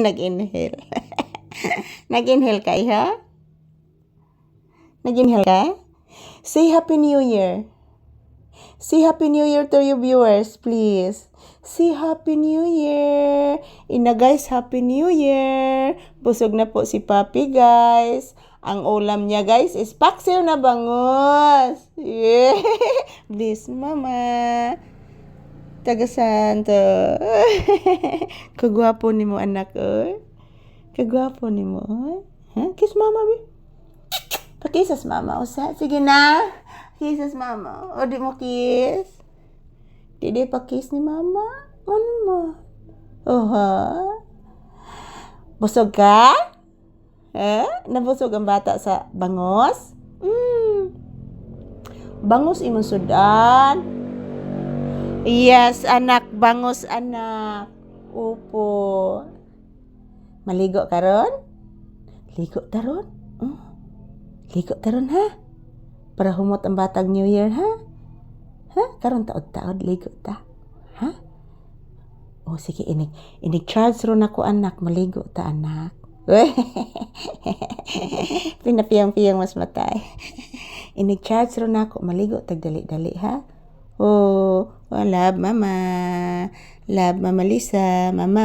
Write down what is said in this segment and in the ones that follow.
Nag-inhale. Nag-inhale ka, iha? Nag-inhale ka? Say Happy New Year. Say Happy New Year to your viewers, please. Say Happy New Year. Ina guys, Happy New Year. Busog na po si Papi guys. Ang ulam niya guys is paksiw na bangus. Yeah. Please mama. Tagasan to. Kagwapo ni mo anak oy. Kagwapo ni mo oy. Ha? Kiss mama be. Pakisas mama usa. Sige na. Kisses mama. O di mo kiss? Di pa kiss ni mama? Ano mo? Oh ha? Busog ka? Nabusog ang bata sa bangos? Bangus imong sudan? Yes, anak. Bangus anak. Opo. Maligo karon? Ligo taron? Ligo taron ha? Para humot ang batang New Year, ha? Ha? Karon taod-taod, ligo ta. Ha? O, sige, inig-charge ron ako, anak. Maligo ta, anak. Pinapiyang-piyang mas matay. Inig-charge ron ako. Maligo, tagdali-dali, ha? Oh, love, mama. Love, mama Lisa. Mama.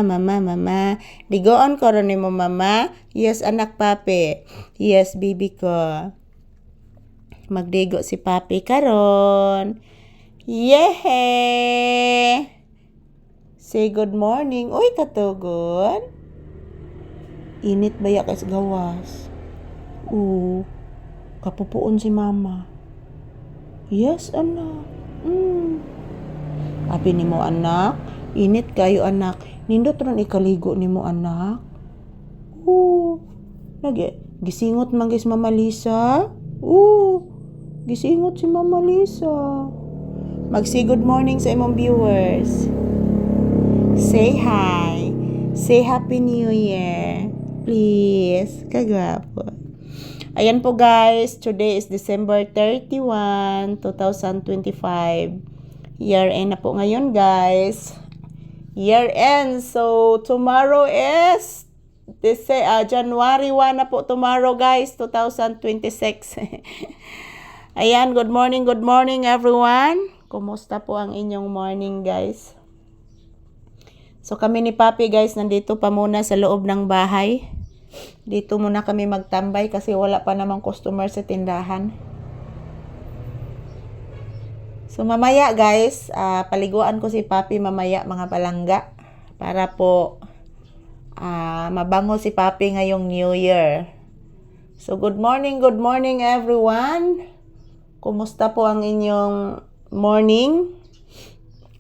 Ligoon ko ron ni mo, mama. Yes, anak, papi. Yes, baby ko. Magdigo si Papi karon. Yehey! Say good morning. Uy, katugon. Init ba ya kay gawas? Kapupuon si mama. Yes, anak. Abi ni mo anak. Init kayo anak. Nindot ron ikaligo ni mo anak. Gisingot man guys Mama Lisa. Gisingot si Mama Lisa. Mag-say good morning sa imong viewers. Say hi. Say Happy New Year. Please. Kagwapo. Ayan po guys. Today is December 31, 2025. Year end na po ngayon guys. Year end. So, tomorrow is January 1 na po tomorrow guys. 2026. Ayan, good morning everyone. Kumusta po ang inyong morning guys? So kami ni Papi guys, nandito pa muna sa loob ng bahay. Dito muna kami magtambay kasi wala pa namang customer sa tindahan. So mamaya guys, paliguan ko si Papi mamaya mga palangga. Para po mabango si Papi ngayong New Year. So good morning everyone. Kumusta po ang inyong morning?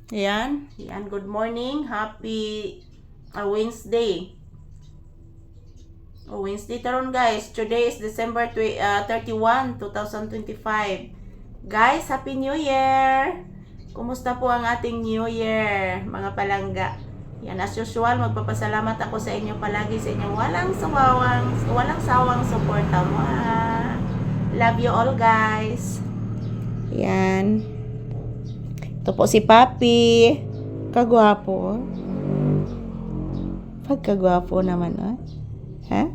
Yan, good morning. Happy Wednesday. Wednesday taron guys. Today is December 31, 2025. Guys, Happy New Year! Kumusta po ang ating New Year, mga palangga? Yan, as usual, magpapasalamat ako sa inyo palagi sa inyong walang sawang suporta. Love you all guys. Yan. Ito po si Papi. Kagwapo. Pagkagwapo naman, oh. Ha?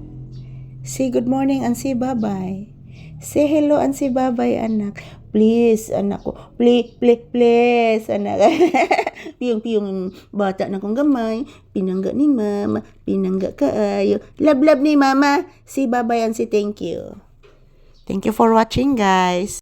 Say good morning and say bye-bye. Say hello and say bye-bye, anak. Please, anak ko. Please, anak. Piyong bata na kong gamay. Pinangga ni mama. Pinangga kaayo. Love ni mama. Say bye-bye and say thank you. Thank you for watching, guys.